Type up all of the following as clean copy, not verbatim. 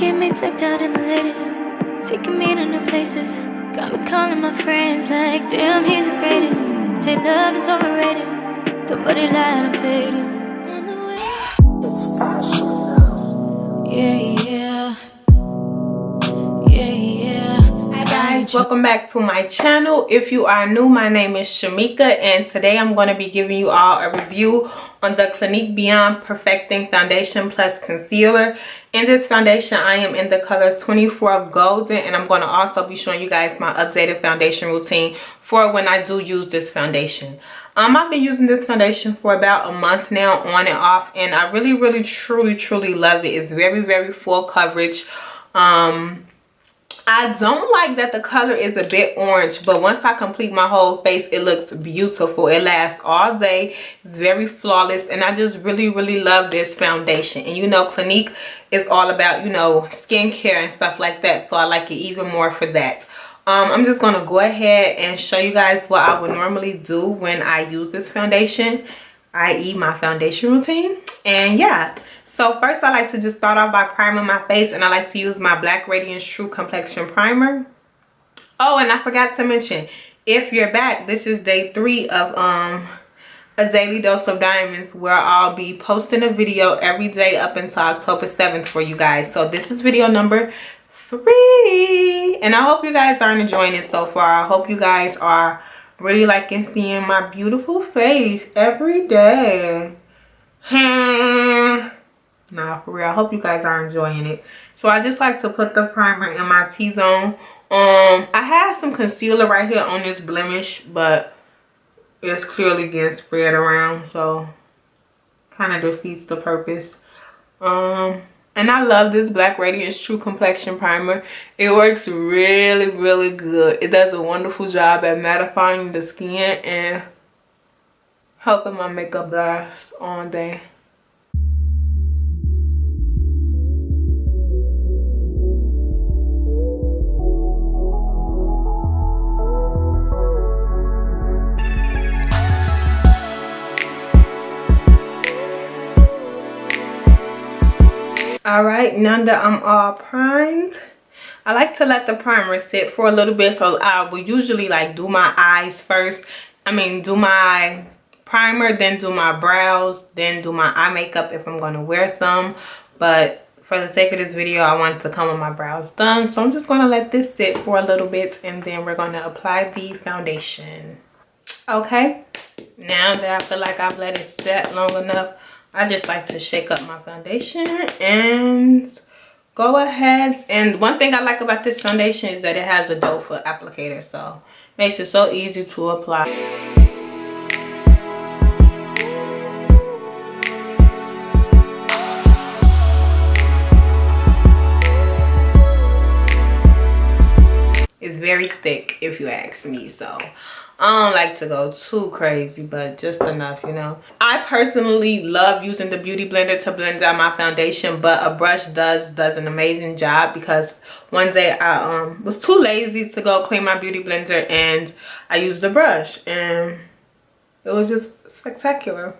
keep me tucked out in the latest, taking me to new places. Got me calling my friends like, damn, he's the greatest. Say love is overrated, somebody lied, I'm faded. And the way it's Hi guys, welcome back to my channel. If you are new, my name is Shameka, and today I'm going to be giving you all a review on the Clinique Beyond Perfecting Foundation Plus Concealer. In this foundation, I am in the color 24 Golden, and I'm going to also be showing you guys my updated foundation routine for when I do use this foundation. I've been using this foundation for about a month now, on and off, and I really truly love it. It's very full coverage. I don't like that the color is a bit orange, but once I complete my whole face, it looks beautiful. It lasts all day. It's very flawless, and I just really love this foundation. And you know, Clinique is all about, you know, skincare and stuff like that, so I like it even more for that. I'm just going to go ahead and show you guys what I would normally do when I use this foundation, i.e. my foundation routine. And yeah, so first I like to just start off by priming my face, and I like to use my Black Radiance True Complexion Primer. Oh, and I forgot to mention, if you're back, this is day 3 of a daily dose of diamonds, where I'll be posting a video every day up until October 7th for you guys. So this is video number 3, and I hope you guys are enjoying it so far. I hope you guys are really liking seeing my beautiful face every day. Nah, for real, I hope you guys are enjoying it. So I just like to put the primer in my T-zone. I have some concealer right here on this blemish, but it's clearly getting spread around, so kind of defeats the purpose. And I love this Black Radiance True Complexion Primer. It works really good. It does a wonderful job at mattifying the skin and helping my makeup last all day. Alright, now that I'm all primed, I like to let the primer sit for a little bit. So I will usually like do my eyes first. Do my primer, then do my brows, then do my eye makeup if I'm going to wear some. But for the sake of this video, I wanted to come with my brows done. So I'm just going to let this sit for a little bit, and then we're going to apply the foundation. Okay, now that I feel like I've let it set long enough, I just like to shake up my foundation and go ahead. And one thing I like about this foundation is that it has a doe foot applicator, so it makes it so easy to apply. It's very thick if you ask me, so I don't like to go too crazy, but just enough, you know. I personally love using the beauty blender to blend out my foundation, but a brush does an amazing job, because one day I was too lazy to go clean my beauty blender, and I used the brush, and it was just spectacular.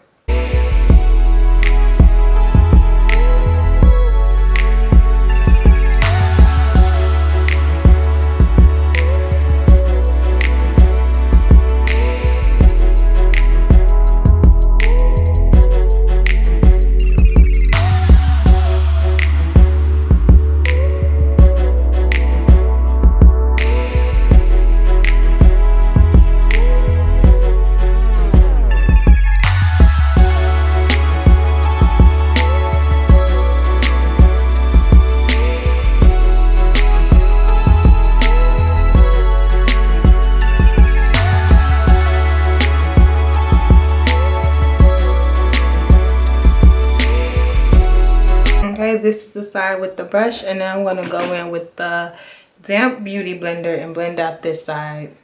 This is the side with the brush, and now I'm going to go in with the damp beauty blender and blend out this side.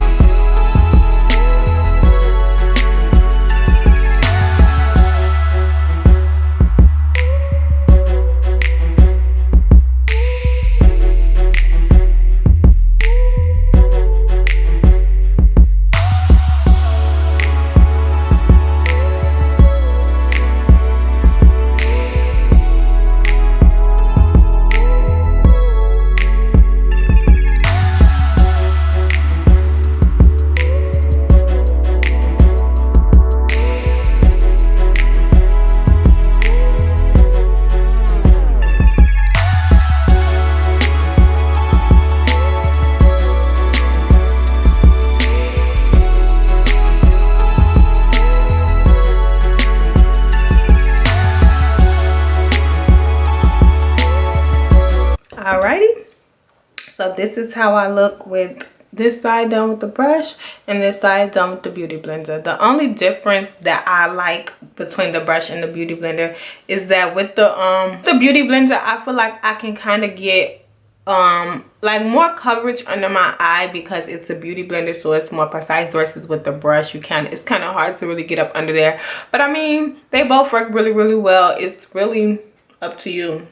So this is how I look with this side done with the brush and this side done with the beauty blender. The only difference that I like between the brush and the beauty blender is that with the beauty blender, I feel like I can kind of get like more coverage under my eye because it's a beauty blender, so it's more precise, versus with the brush it's kind of hard to really get up under there. But I mean, they both work really, really well. It's really up to you.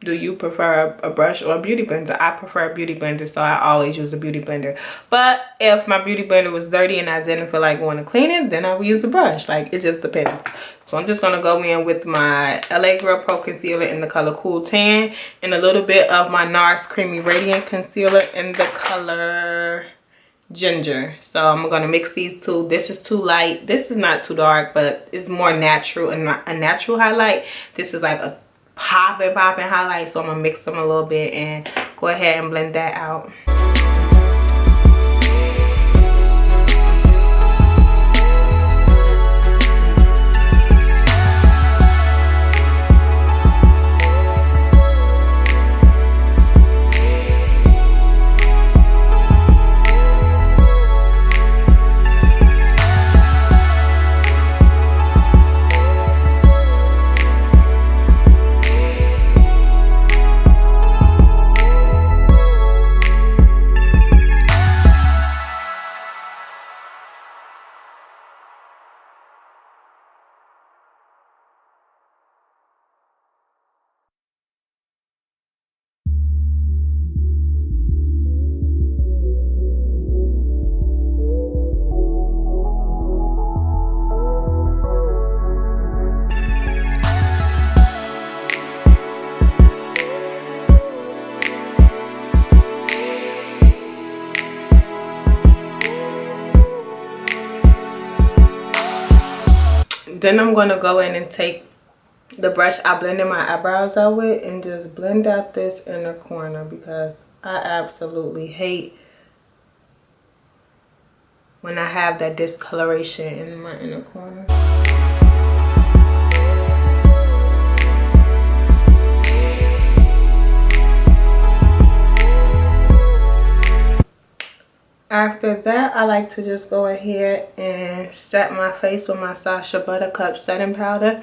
Do you prefer a brush or a beauty blender? I prefer a beauty blender, so I always use a beauty blender. But if my beauty blender was dirty and I didn't feel like going to clean it, then I would use a brush. Like, it just depends. So I'm just going to go in with my LA Girl Pro Concealer in the color Cool Tan and a little bit of my NARS Creamy Radiant Concealer in the color Ginger. So I'm going to mix these two. This is too light. This is not too dark, but it's more natural and a natural highlight. This is like a popping highlight, so I'm gonna mix them a little bit and go ahead and blend that out. Then I'm going to go in and take the brush I blended my eyebrows out with and just blend out this inner corner, because I absolutely hate when I have that discoloration in my inner corner. After that, I like to just go ahead and set my face with my Sacha Buttercup setting powder.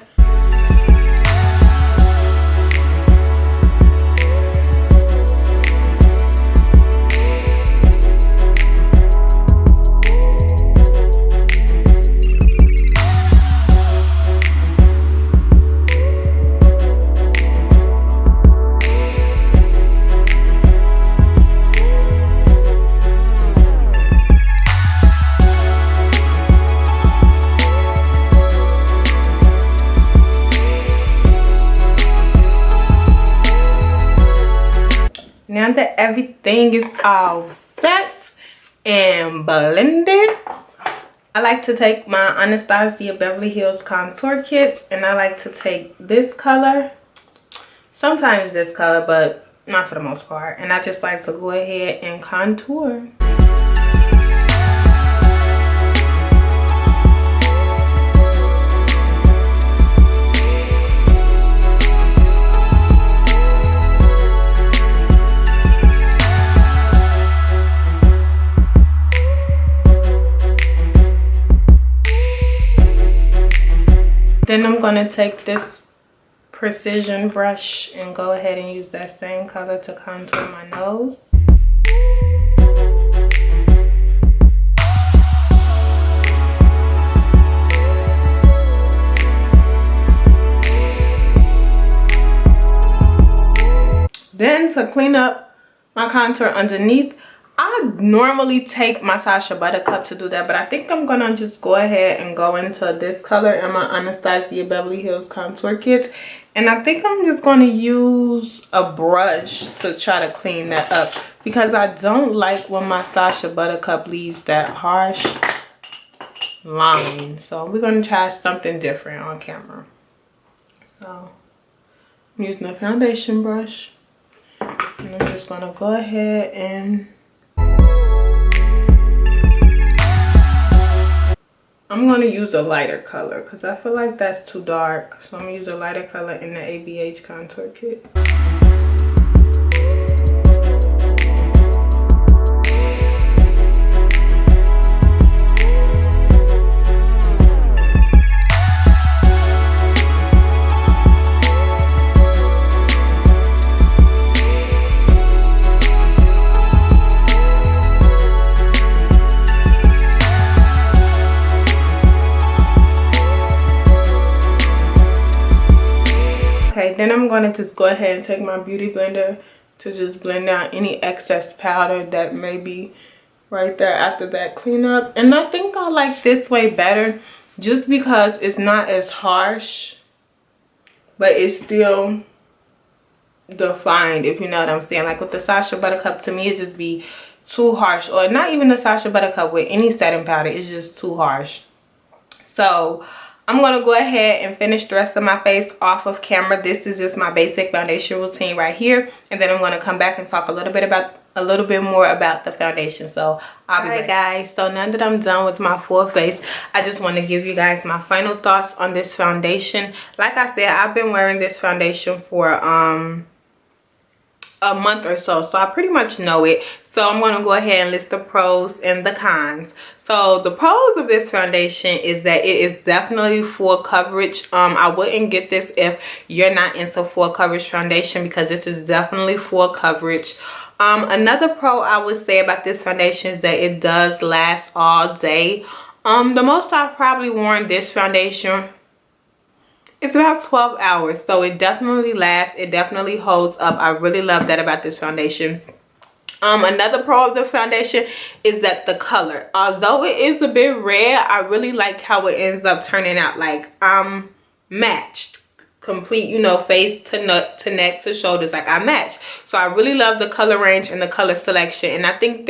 Now that everything is all set and blended, I like to take my Anastasia Beverly Hills contour kits, and I like to take this color, sometimes this color, but not for the most part, and I just like to go ahead and contour. Then I'm going to take this precision brush and go ahead and use that same color to contour my nose. Then to clean up my contour underneath, I normally take my Sacha Buttercup to do that, but I think I'm gonna just go ahead and go into this color in my Anastasia Beverly Hills contour kit, and I think I'm just gonna use a brush to try to clean that up, because I don't like when my Sacha Buttercup leaves that harsh line. So we're gonna try something different on camera. So I'm using a foundation brush, and I'm just gonna go ahead and I'm going to use a lighter color because I feel like that's too dark. So I'm going to use a lighter color in the ABH contour kit. going to just go ahead and take my beauty blender to just blend out any excess powder that may be right there after that cleanup. And I think I like this way better just because it's not as harsh, but it's still defined, if you know what I'm saying. Like with the Sacha Buttercup, to me it just be too harsh, or not even the Sacha Buttercup, with any setting powder, it's just too harsh. So I'm gonna go ahead and finish the rest of my face off of camera. This is just my basic foundation routine right here, and then I'm gonna come back and talk a little bit more about the foundation. So I'll be right, guys. So now that I'm done with my full face, I just want to give you guys my final thoughts on this foundation. Like I said, I've been wearing this foundation for a month or so, I pretty much know it. So I'm going to go ahead and list the pros and the cons. So the pros of this foundation is that it is definitely full coverage. I wouldn't get this if you're not into full coverage foundation, because this is definitely full coverage. Another pro I would say about this foundation is that it does last all day. The most I've probably worn this foundation, it's about 12 hours, so it definitely lasts. It definitely holds up. I really love that about this foundation. Another pro of the foundation is that the color, although it is a bit red, I really like how it ends up turning out. Like, matched, complete, you know, face to neck to shoulders, like I match. So I really love the color range and the color selection. And I think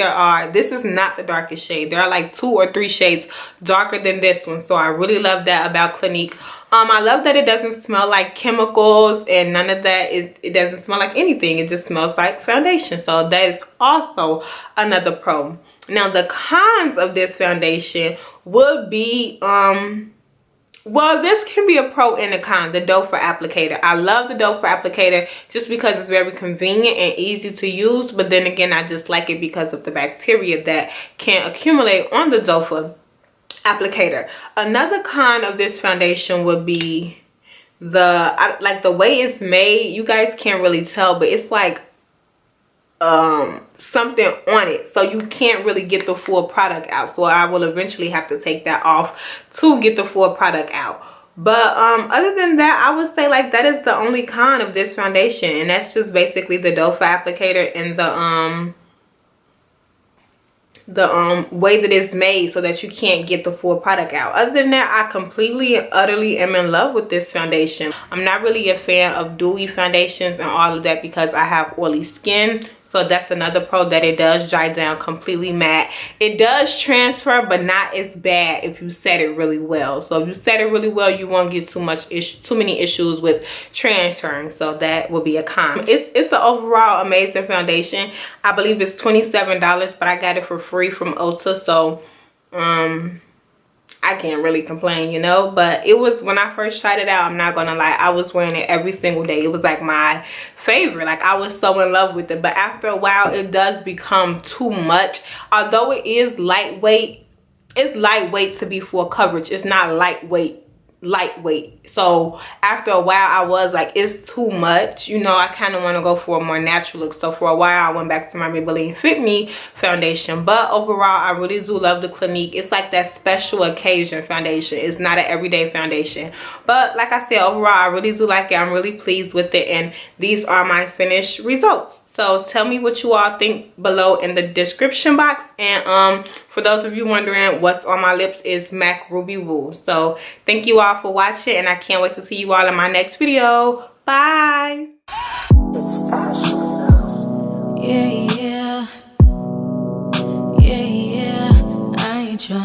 this is not the darkest shade. There are like 2 or 3 shades darker than this one. So I really love that about Clinique. I love that it doesn't smell like chemicals and none of that. It doesn't smell like anything. It just smells like foundation. So that is also another pro. Now the cons of this foundation would be, well, this can be a pro and a con, the doe foot applicator. I love the doe foot applicator just because it's very convenient and easy to use. But then again, I just like it because of the bacteria that can accumulate on the doe foot applicator. Another con of this foundation would be like the way it's made. You guys can't really tell, but it's like something on it, so you can't really get the full product out. So I will eventually have to take that off to get the full product out. But other than that, I would say like that is the only con of this foundation, and that's just basically the doe foot applicator and the way that it's made, so that you can't get the full product out. Other than that, I completely and utterly am in love with this foundation. I'm not really a fan of dewy foundations and all of that because I have oily skin. So that's another pro, that it does dry down completely matte. It does transfer, but not as bad if you set it really well. So if you set it really well, you won't get too many issues with transferring. So that will be a con. It's an overall amazing foundation. I believe it's $27, but I got it for free from Ulta. So I can't really complain, you know. But it was, when I first tried it out, I'm not gonna lie, I was wearing it every single day. It was like my favorite. Like, I was so in love with it. But after a while, it does become too much. Although it is lightweight, it's lightweight to be full coverage. It's not lightweight. So after a while, I was like, it's too much, you know. I kind of want to go for a more natural look. So for a while, I went back to my Maybelline Fit Me foundation. But overall, I really do love the Clinique. It's like that special occasion foundation. It's not an everyday foundation. But like I said, overall, I really do like it. I'm really pleased with it, and these are my finished results. So tell me what you all think below in the description box. And for those of you wondering, what's on my lips is MAC Ruby Woo. So thank you all for watching, and I can't wait to see you all in my next video. Bye.